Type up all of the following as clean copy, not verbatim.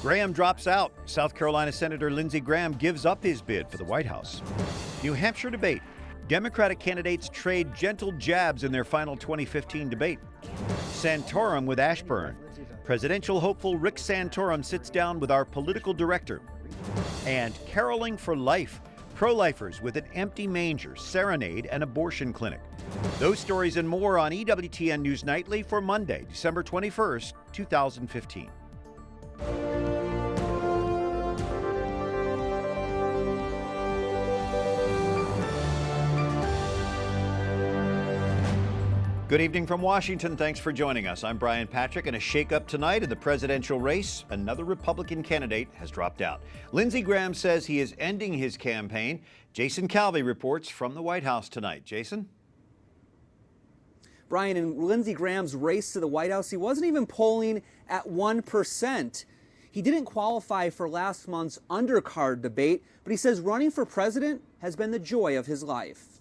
Graham drops out. South Carolina Senator Lindsey Graham gives up his bid for the White House. New Hampshire debate. Democratic candidates trade gentle jabs in their final 2015 debate. Santorum with Ashburn. Presidential hopeful Rick Santorum sits down with our political director. And caroling for life. Pro-lifers with an empty manger, serenade, and abortion clinic. Those stories and more on EWTN News Nightly for Monday, December 21st, 2015. Good evening from Washington. Thanks for joining us. I'm Brian Patrick, and a shakeup tonight in the presidential race. Another Republican candidate has dropped out. Lindsey Graham says he is ending his campaign. Jason Calvi reports from the White House tonight. Jason? Brian, in Lindsey Graham's race to the White House, he wasn't even polling at 1%. He didn't qualify for last month's undercard debate, but he says running for president has been the joy of his life.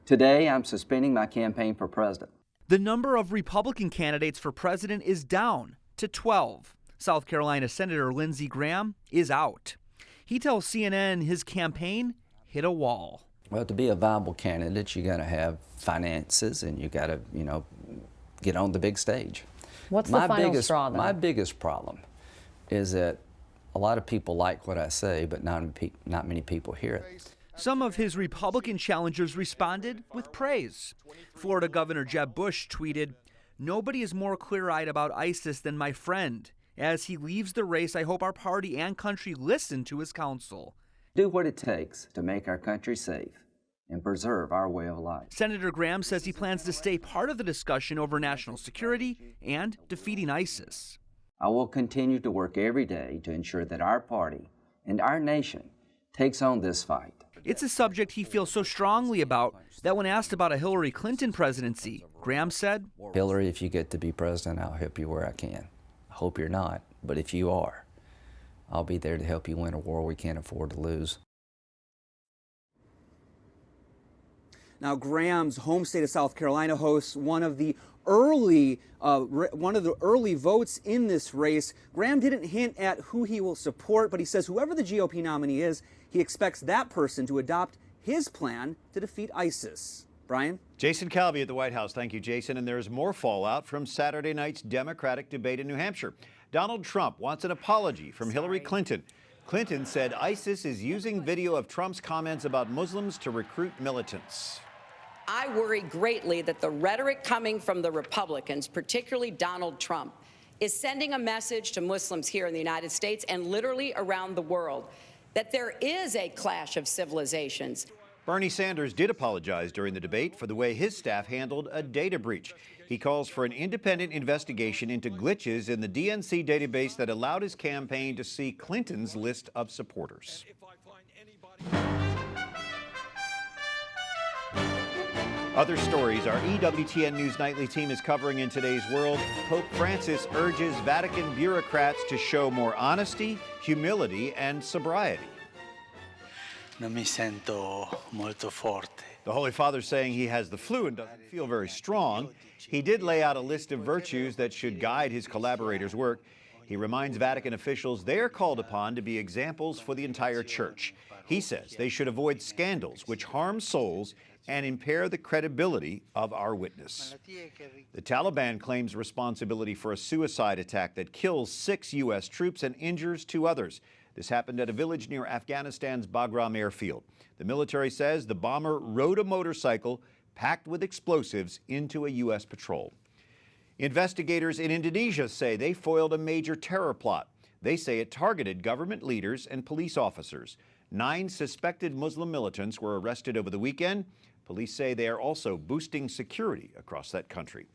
Today, I'm suspending my campaign for president. The number of Republican candidates for president is down to 12. South Carolina Senator Lindsey Graham is out. He tells CNN his campaign hit a wall. Well, to be a viable candidate, you got to have finances and you got to, get on the big stage. What's the final straw, though? My biggest problem is that a lot of people like what I say, but not many people hear it. Some of his Republican challengers responded with praise. Florida Governor Jeb Bush tweeted, "Nobody is more clear-eyed about ISIS than my friend. As he leaves the race, I hope our party and country listen to his counsel." Do what it takes to make our country safe and preserve our way of life. Senator Graham says he plans to stay part of the discussion over national security and defeating ISIS. I will continue to work every day to ensure that our party and our nation takes on this fight. It's a subject he feels so strongly about that when asked about a Hillary Clinton presidency, Graham said, "Hillary, if you get to be president, I'll help you where I can. I hope you're not, but if you are, I'll be there to help you win a war we can't afford to lose." Now, Graham's home state of South Carolina hosts one of the early votes in this race. Graham didn't hint at who he will support, but he says whoever the GOP nominee is, he expects that person to adopt his plan to defeat ISIS. Brian? Jason Calvi at the White House. Thank you, Jason. And there's more fallout from Saturday night's Democratic debate in New Hampshire. Donald Trump wants an apology from Hillary Clinton. Clinton said ISIS is using video of Trump's comments about Muslims to recruit militants. I worry greatly that the rhetoric coming from the Republicans, particularly Donald Trump, is sending a message to Muslims here in the United States and literally around the world that there is a clash of civilizations. Bernie Sanders did apologize during the debate for the way his staff handled a data breach. He calls for an independent investigation into glitches in the DNC database that allowed his campaign to see Clinton's list of supporters. Other stories our EWTN News Nightly team is covering in today's world. Pope Francis urges Vatican bureaucrats to show more honesty, humility, and sobriety. Non mi sento molto forte. The Holy Father saying he has the flu and doesn't feel very strong. He did lay out a list of virtues that should guide his collaborators' work. He reminds Vatican officials they are called upon to be examples for the entire church. He says they should avoid scandals which harm souls and impair the credibility of our witness. The Taliban claims responsibility for a suicide attack that kills 6 U.S. troops and injures 2 others. This happened at a village near Afghanistan's Bagram airfield. The military says the bomber rode a motorcycle packed with explosives into a U.S. patrol. Investigators in Indonesia say they foiled a major terror plot. They say it targeted government leaders and police officers. 9 suspected Muslim militants were arrested over the weekend. Police say they are also boosting security across that country.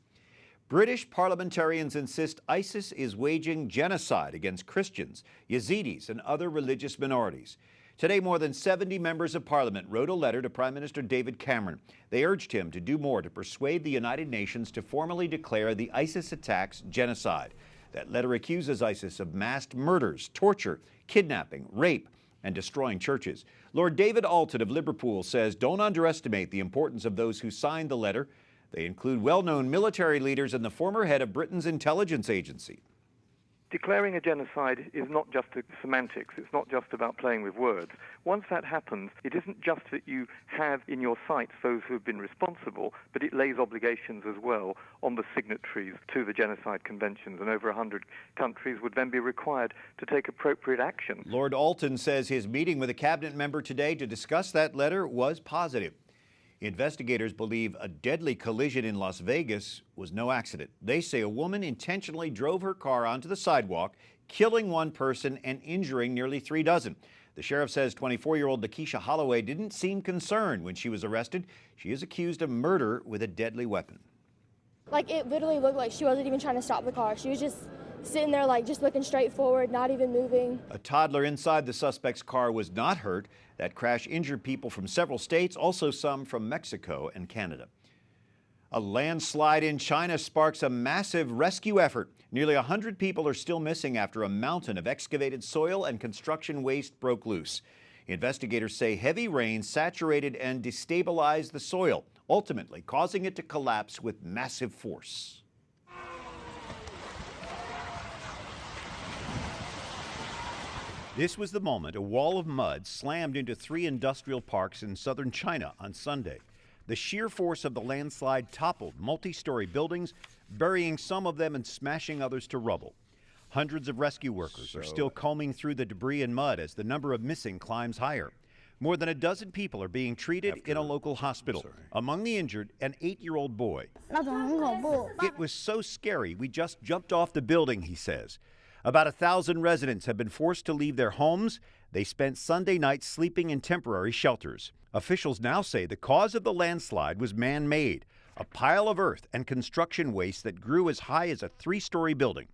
British parliamentarians insist ISIS is waging genocide against Christians, Yazidis, and other religious minorities. Today, more than 70 members of parliament wrote a letter to Prime Minister David Cameron. They urged him to do more to persuade the United Nations to formally declare the ISIS attacks genocide. That letter accuses ISIS of massed murders, torture, kidnapping, rape, and destroying churches. Lord David Alton of Liverpool says don't underestimate the importance of those who signed the letter. They include well-known military leaders and the former head of Britain's intelligence agency. Declaring a genocide is not just semantics. It's not just about playing with words. Once that happens, it isn't just that you have in your sights those who have been responsible, but it lays obligations as well on the signatories to the genocide conventions, and over 100 countries would then be required to take appropriate action. Lord Alton says his meeting with a cabinet member today to discuss that letter was positive. Investigators believe a deadly collision in Las Vegas was no accident. They say a woman intentionally drove her car onto the sidewalk, killing one person and injuring nearly 3 dozen. The sheriff says 24-year-old Nakisha Holloway didn't seem concerned when she was arrested. She is accused of murder with a deadly weapon. Like, it literally looked like she wasn't even trying to stop the car. She was just sitting there, like, just looking straight forward, not even moving. A toddler inside the suspect's car was not hurt. That crash injured people from several states, also some from Mexico and Canada. A landslide in China sparks a massive rescue effort. Nearly 100 people are still missing after a mountain of excavated soil and construction waste broke loose. Investigators say heavy rain saturated and destabilized the soil, ultimately causing it to collapse with massive force. This was the moment a wall of mud slammed into 3 industrial parks in southern China on Sunday. The sheer force of the landslide toppled multi-story buildings, burying some of them and smashing others to rubble. Hundreds of rescue workers are still combing through the debris and mud as the number of missing climbs higher. More than a dozen people are being treated in a local hospital. Among the injured, an 8-year-old boy. It was so scary, we just jumped off the building, he says. About 1,000 residents have been forced to leave their homes. They spent Sunday night sleeping in temporary shelters. Officials now say the cause of the landslide was man-made, a pile of earth and construction waste that grew as high as a 3-story building.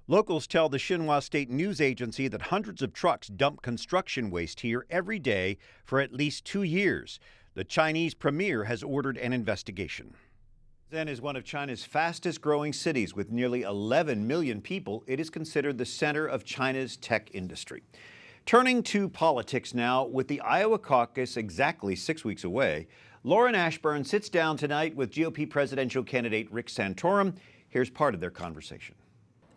Locals tell the Xinhua State News Agency that hundreds of trucks dump construction waste here every day for at least 2 years. The Chinese premier has ordered an investigation. Shenzhen is one of China's fastest growing cities with nearly 11 million people. It is considered the center of China's tech industry. Turning to politics now, with the Iowa caucus exactly 6 weeks away, Lauren Ashburn sits down tonight with GOP presidential candidate Rick Santorum. Here's part of their conversation.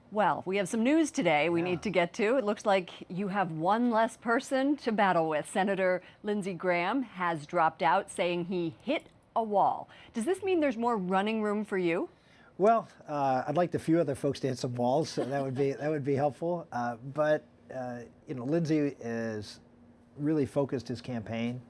Well, we have some news today we need to get to. It looks like you have one less person to battle with. Senator Lindsey Graham has dropped out, saying he hit a wall. Does this mean there's more running room for you? Well, I'd like a few other folks to hit some walls, so that would be helpful. But Lindsey is really focused his campaign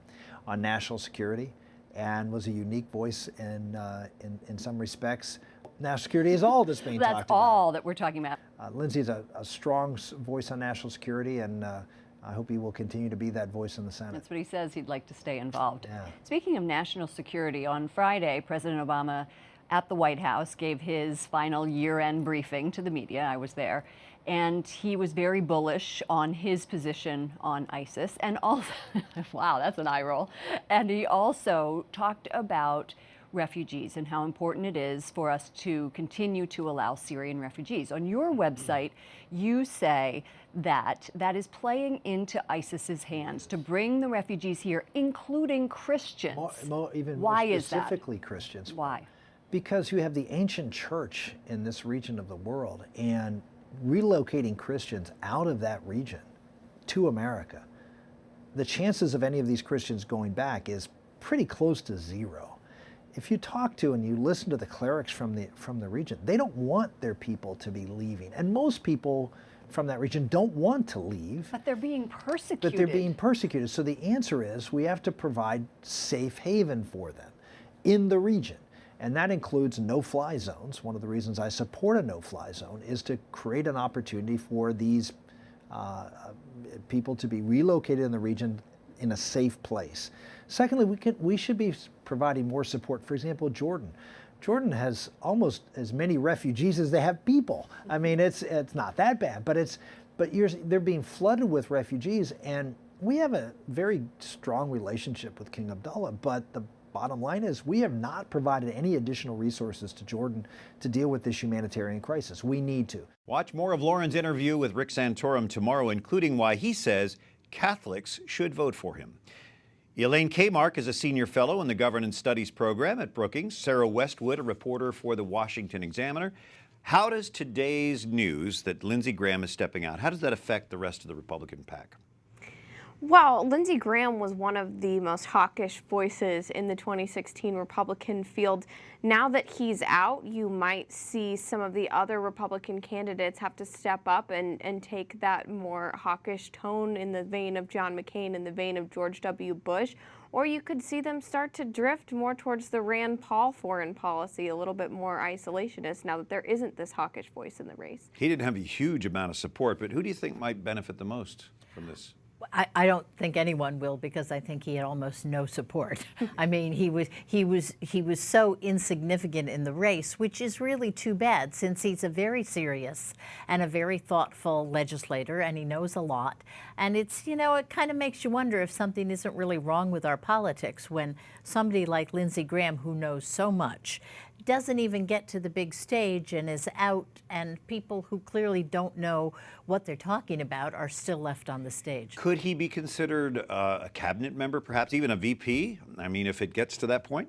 on national security, and was a unique voice in some respects. National security is all that's being talked about. That's all that we're talking about. Lindsey's a strong voice on national security, and I hope he will continue to be that voice in the Senate. That's what he says. He'd like to stay involved. Yeah. Speaking of national security, on Friday, President Obama at the White House gave his final year-end briefing to the media. I was there. And he was very bullish on his position on ISIS. And also, wow, that's an eye roll. And he also talked about refugees and how important it is for us to continue to allow Syrian refugees. On your website, you say that that is playing into ISIS's hands to bring the refugees here, including Christians. Even Why more is that? specifically Christians. Why? Because you have the ancient church in this region of the world, and relocating Christians out of that region to America, the chances of any of these Christians going back is pretty close to zero. If you talk to and you listen to the clerics from the region, they don't want their people to be leaving. And most people from that region don't want to leave. But they're being persecuted. But they're being persecuted. So the answer is we have to provide safe haven for them in the region. And that includes no-fly zones. One of the reasons I support a no-fly zone is to create an opportunity for these people to be relocated in the region in a safe place. Secondly, we should be providing more support. For example, Jordan. Jordan has almost as many refugees as they have people. I mean, it's not that bad, but they're being flooded with refugees, and we have a very strong relationship with King Abdullah. But the bottom line is we have not provided any additional resources to Jordan to deal with this humanitarian crisis. We need to. Watch more of Lauren's interview with Rick Santorum tomorrow, including why he says Catholics should vote for him. Elaine Kamarck is a senior fellow in the Governance Studies program at Brookings. Sarah Westwood, a reporter for the Washington Examiner. How does today's news that Lindsey Graham is stepping out, how does that affect the rest of the Republican pack? Well, Lindsey Graham was one of the most hawkish voices in the 2016 Republican field. Now that he's out, you might see some of the other Republican candidates have to step up and take that more hawkish tone in the vein of John McCain, in the vein of George W. Bush. Or you could see them start to drift more towards the Rand Paul foreign policy, a little bit more isolationist, now that there isn't this hawkish voice in the race. He didn't have a huge amount of support, but who do you think might benefit the most from this? I don't think anyone will, because I think he had almost no support. I mean, he was so insignificant in the race, which is really too bad, since he's a very serious and a very thoughtful legislator, and he knows a lot. And it's, you know, it kind of makes you wonder if something isn't really wrong with our politics when somebody like Lindsey Graham, who knows so much, doesn't even get to the big stage and is out, and people who clearly don't know what they're talking about are still left on the stage. Could he be considered a cabinet member, perhaps even a VP? I mean, if it gets to that point?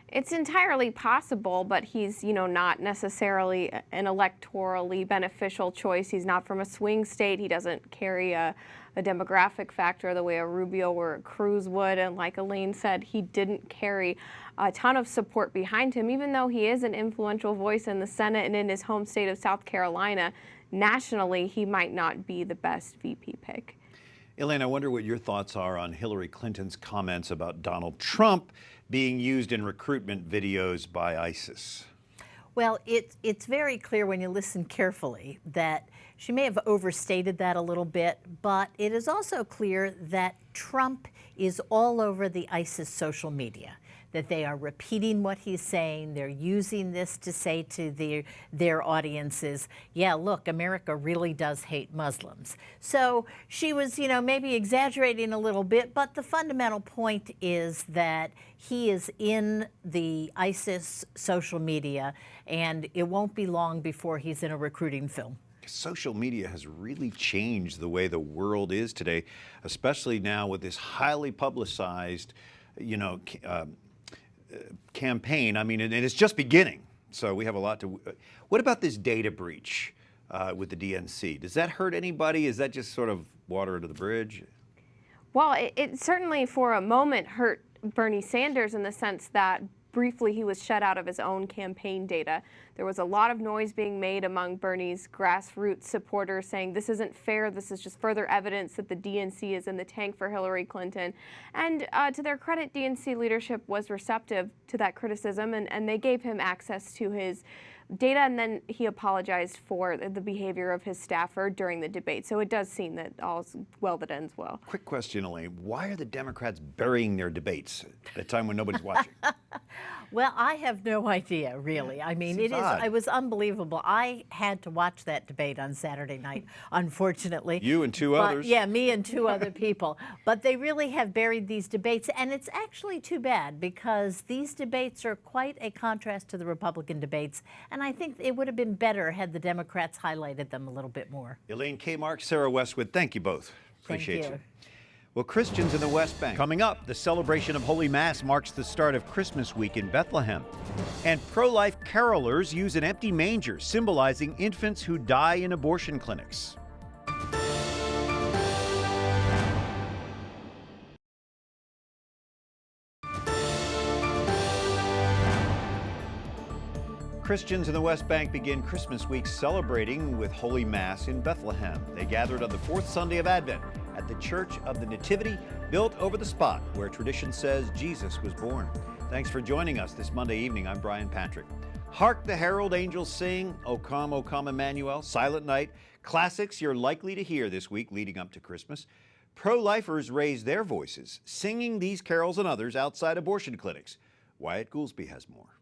It's entirely possible, but he's, you know, not necessarily an electorally beneficial choice. He's not from a swing state. He doesn't carry a demographic factor the way a Rubio or a Cruz would. And like Elaine said, he didn't carry a ton of support behind him, even though he is an influential voice in the Senate and in his home state of South Carolina. Nationally, he might not be the best VP pick. Elaine, I wonder what your thoughts are on Hillary Clinton's comments about Donald Trump being used in recruitment videos by ISIS. Well, it's very clear when you listen carefully that she may have overstated that a little bit, but it is also clear that Trump is all over the ISIS social media, that they are repeating what he's saying. They're using this to say to their audiences, yeah, look, America really does hate Muslims. So she was, you know, maybe exaggerating a little bit, but the fundamental point is that he is in the ISIS social media, and it won't be long before he's in a recruiting film. Social media has really changed the way the world is today, especially now with this highly publicized, you know, campaign. I mean, and it's just beginning, so we have a lot to. What about this data breach with the DNC? Does that hurt anybody? Is that just sort of water under the bridge? Well, it certainly for a moment hurt Bernie Sanders in the sense that briefly he was shut out of his own campaign data. There was a lot of noise being made among Bernie's grassroots supporters saying this isn't fair, this is just further evidence that the DNC is in the tank for Hillary Clinton. And to their credit, DNC leadership was receptive to that criticism, and they gave him access to his data, and then he apologized for the behavior of his staffer during the debate. So it does seem that all's well that ends well. Quick question, Elaine. Why are the Democrats burying their debates at a time when nobody's watching? Well, I have no idea, really. I mean, it was unbelievable. I had to watch that debate on Saturday night, unfortunately. You and two others. Yeah, me and two other people. But they really have buried these debates, and it's actually too bad, because these debates are quite a contrast to the Republican debates, and I think it would have been better had the Democrats highlighted them a little bit more. Elaine Kamarck, Sarah Westwood, thank you both. Appreciate Thank you. Well, Christians in the West Bank. Coming up, the celebration of Holy Mass marks the start of Christmas week in Bethlehem. And pro-life carolers use an empty manger, symbolizing infants who die in abortion clinics. Christians in the West Bank begin Christmas week celebrating with Holy Mass in Bethlehem. They gathered on the fourth Sunday of Advent at the Church of the Nativity, built over the spot where tradition says Jesus was born. Thanks for joining us this Monday evening. I'm Brian Patrick. Hark the herald angels sing, O come, Emmanuel, Silent Night, classics you're likely to hear this week leading up to Christmas. Pro-lifers raise their voices, singing these carols and others outside abortion clinics. Wyatt Goolsby has more.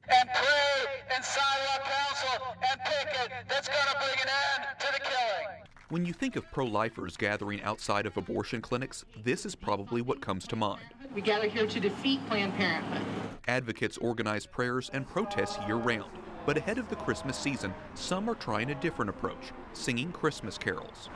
And pray and sign our council and picket that's going to bring an end to the killing. When you think of pro-lifers gathering outside of abortion clinics, this is probably what comes to mind. We gather here to defeat Planned Parenthood. Advocates organize prayers and protests year-round. But ahead of the Christmas season, some are trying a different approach, singing Christmas carols.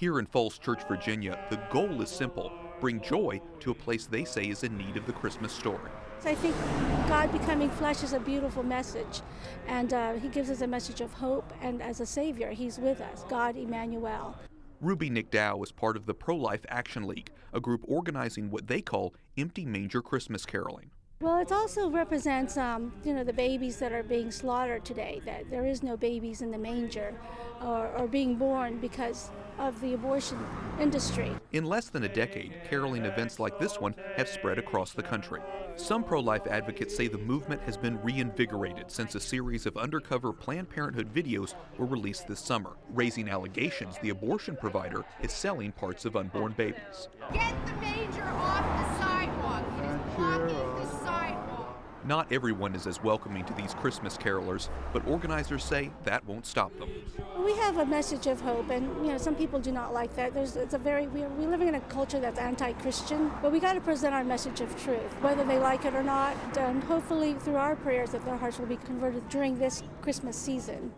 Here in Falls Church, Virginia, the goal is simple: bring joy to a place they say is in need of the Christmas story. I think God becoming flesh is a beautiful message, and he gives us a message of hope, and as a Savior, he's with us, God Emmanuel. Ruby McDowell is part of the Pro-Life Action League, a group organizing what they call Empty Manger Christmas caroling. Well, it also represents, the babies that are being slaughtered today, that there is no babies in the manger or being born because of the abortion industry. In less than a decade, caroling events like this one have spread across the country. Some pro-life advocates say the movement has been reinvigorated since a series of undercover Planned Parenthood videos were released this summer, raising allegations the abortion provider is selling parts of unborn babies. Get the manger off the sidewalk. It is blocking the sidewalk. Not everyone is as welcoming to these Christmas carolers, but organizers say that won't stop them. We have a message of hope, and some people do not like that. We're living in a culture that's anti-Christian, but we got to present our message of truth, whether they like it or not. And hopefully, through our prayers, that their hearts will be converted during this Christmas season.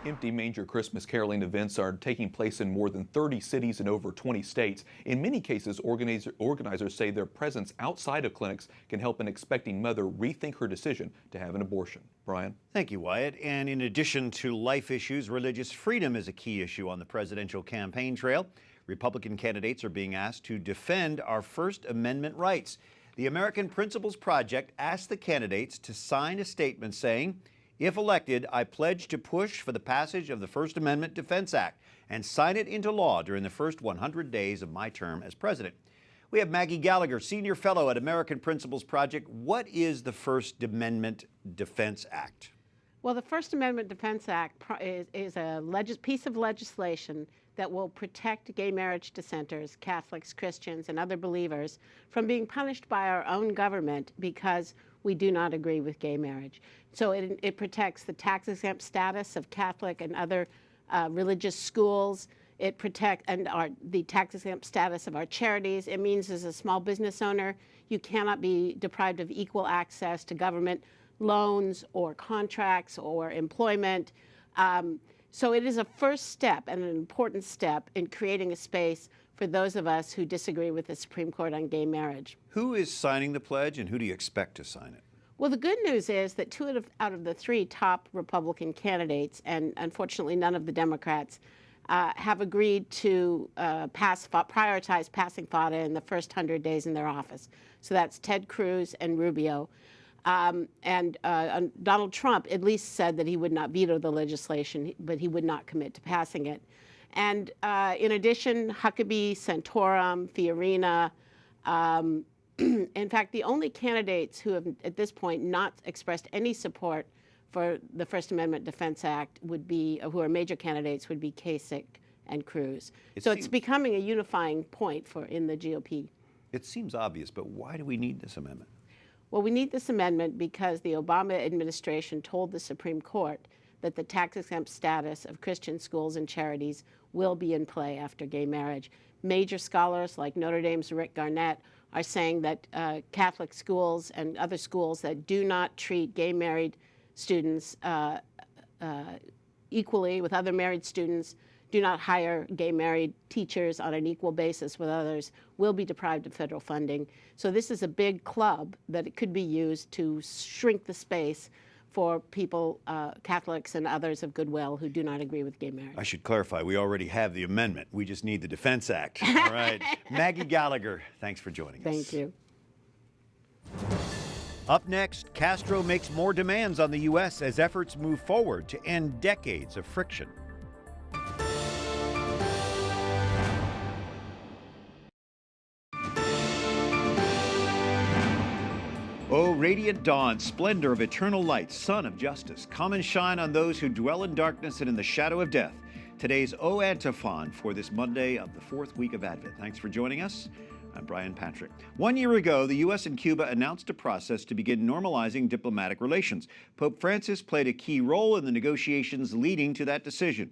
Empty Manger Christmas caroling events are taking place in more than 30 cities and over 20 states. In many cases, organizers say their presence outside of clinics can help an expecting mother rethink her decision to have an abortion. Brian? Thank you, Wyatt. And in addition to life issues, religious freedom is a key issue on the presidential campaign trail. Republican candidates are being asked to defend our First Amendment rights. The American Principles Project asked the candidates to sign a statement saying, "If elected, I pledge to push for the passage of the First Amendment Defense Act and sign it into law during the first 100 days of my term as president." We have Maggie Gallagher, Senior Fellow at American Principles Project. What is the First Amendment Defense Act? Well, the First Amendment Defense Act is a piece of legislation that will protect gay marriage dissenters, Catholics, Christians, and other believers from being punished by our own government because we do not agree with gay marriage. So it protects the tax-exempt status of Catholic and other religious schools. It protects the tax-exempt status of our charities. It means as a small business owner, you cannot be deprived of equal access to government loans or contracts or employment. So it is a first step and an important step in creating a space for those of us who disagree with the Supreme Court on gay marriage. Who is signing the pledge and who do you expect to sign it? Well, the good news is that two out of the three top Republican candidates, and unfortunately none of the Democrats, have agreed to prioritize passing FATA in the first 100 days in their office. So that's Ted Cruz and Rubio. And Donald Trump at least said that he would not veto the legislation, but he would not commit to passing it. And in addition, Huckabee, Santorum, Fiorina, in fact, the only candidates who have at this point not expressed any support for the First Amendment Defense Act who are major candidates, would be Kasich and Cruz. It's becoming a unifying point in the GOP. It seems obvious, but why do we need this amendment? Well, we need this amendment because the Obama administration told the Supreme Court that the tax-exempt status of Christian schools and charities will be in play after gay marriage. Major scholars like Notre Dame's Rick Garnett are saying that Catholic schools and other schools that do not treat gay married students equally with other married students, do not hire gay married teachers on an equal basis with others, will be deprived of federal funding. So this is a big club that it could be used to shrink the space for people, Catholics and others of goodwill who do not agree with gay marriage. I should clarify, we already have the amendment. We just need the Defense Act. All right. Maggie Gallagher, thanks for joining us. Thank you. Up next, Castro makes more demands on the U.S. as efforts move forward to end decades of friction. O radiant dawn, splendor of eternal light, sun of justice, come and shine on those who dwell in darkness and in the shadow of death. Today's O Antiphon for this Monday of the fourth week of Advent. Thanks for joining us. I'm Brian Patrick. 1 year ago, the U.S. and Cuba announced a process to begin normalizing diplomatic relations. Pope Francis played a key role in the negotiations leading to that decision.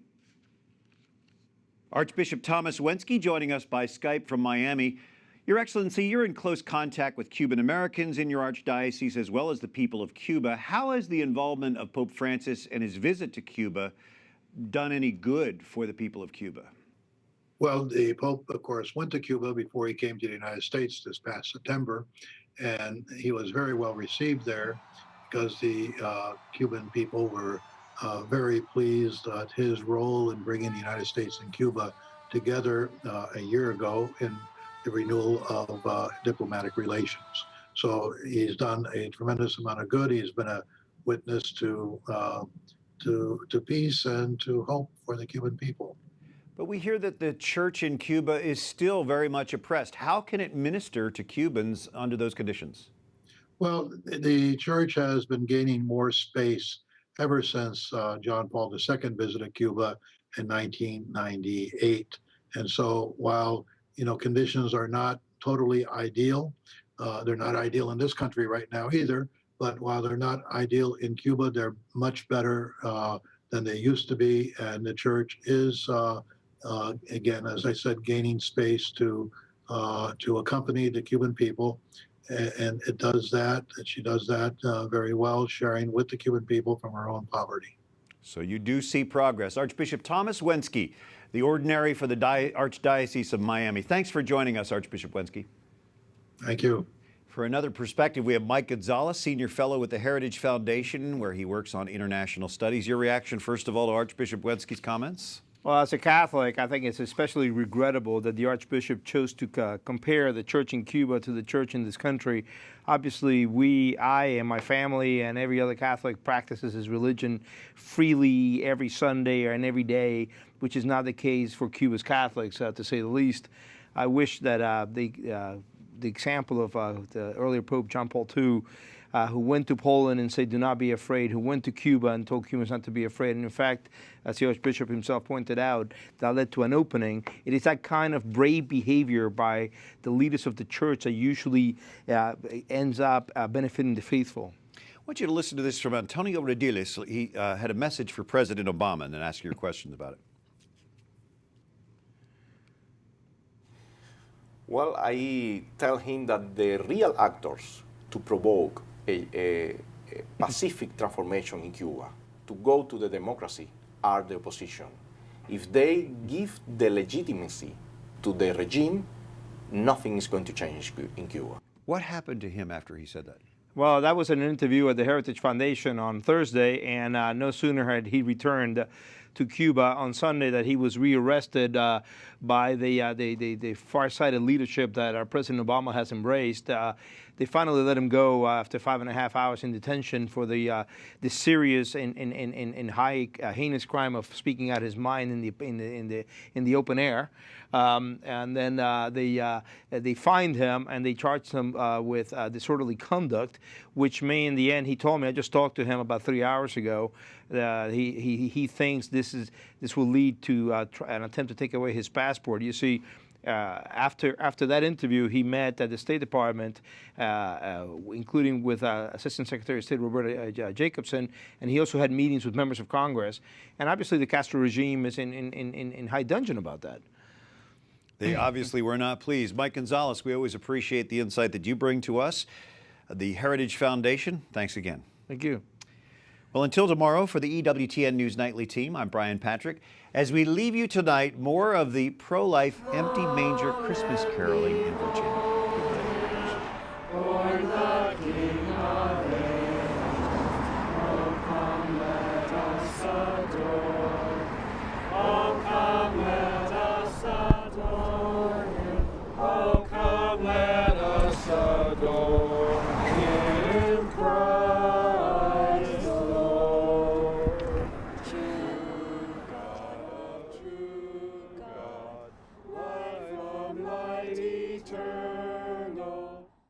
Archbishop Thomas Wenski joining us by Skype from Miami. Your Excellency, you're in close contact with Cuban Americans in your Archdiocese as well as the people of Cuba. How has the involvement of Pope Francis and his visit to Cuba done any good for the people of Cuba? Well, the Pope, of course, went to Cuba before he came to the United States this past September, and he was very well received there because the Cuban people were very pleased at his role in bringing the United States and Cuba together a year ago in the renewal of diplomatic relations. So he's done a tremendous amount of good. He's been a witness to peace and to hope for the Cuban people. But we hear that the church in Cuba is still very much oppressed. How can it minister to Cubans under those conditions? Well, the church has been gaining more space ever since John Paul II visited Cuba in 1998. And so while, conditions are not totally ideal, they're not ideal in this country right now either, but while they're not ideal in Cuba, they're much better than they used to be. And the church is, again, as I said, gaining space to accompany the Cuban people. And it does that, and she does that very well, sharing with the Cuban people from her own poverty. So you do see progress. Archbishop Thomas Wenski, the ordinary for the Archdiocese of Miami. Thanks for joining us, Archbishop Wenski. Thank you. For another perspective, we have Mike Gonzalez, Senior Fellow with the Heritage Foundation, where he works on international studies. Your reaction, first of all, to Archbishop Wenski's comments? Well, as a Catholic, I think it's especially regrettable that the Archbishop chose to compare the church in Cuba to the church in this country. Obviously, I and my family and every other Catholic practices his religion freely every Sunday and every day, which is not the case for Cuba's Catholics, to say the least. I wish that the example of the earlier Pope John Paul II, who went to Poland and said, do not be afraid, who went to Cuba and told Cubans not to be afraid. And in fact, as the Archbishop himself pointed out, that led to an opening. It is that kind of brave behavior by the leaders of the church that usually ends up benefiting the faithful. I want you to listen to this from Antonio Rediles. He had a message for President Obama and then ask your questions about it. Well, I tell him that the real actors to provoke a pacific transformation in Cuba, to go to the democracy, are the opposition. If they give the legitimacy to the regime, nothing is going to change in Cuba. What happened to him after he said that? Well, that was an interview at the Heritage Foundation on Thursday, and no sooner had he returned to Cuba on Sunday that he was rearrested by the far-sighted leadership that President Obama has embraced. They finally let him go after 5.5 hours in detention for the serious and high heinous crime of speaking out his mind in the open air. And then they fined him and they charged him with disorderly conduct, which may in the end, he told me, I just talked to him about 3 hours ago, he thinks this will lead to an attempt to take away his passport. You see, after that interview, he met at the State Department, including with Assistant Secretary of State Roberta Jacobson, and he also had meetings with members of Congress. And obviously, the Castro regime is in high dudgeon about that. They obviously were not pleased. Mike Gonzalez, we always appreciate the insight that you bring to us. The Heritage Foundation, thanks again. Thank you. Well, until tomorrow, for the EWTN News Nightly team, I'm Brian Patrick. As we leave you tonight, more of the pro-life empty manger Christmas caroling in Virginia. Eternal.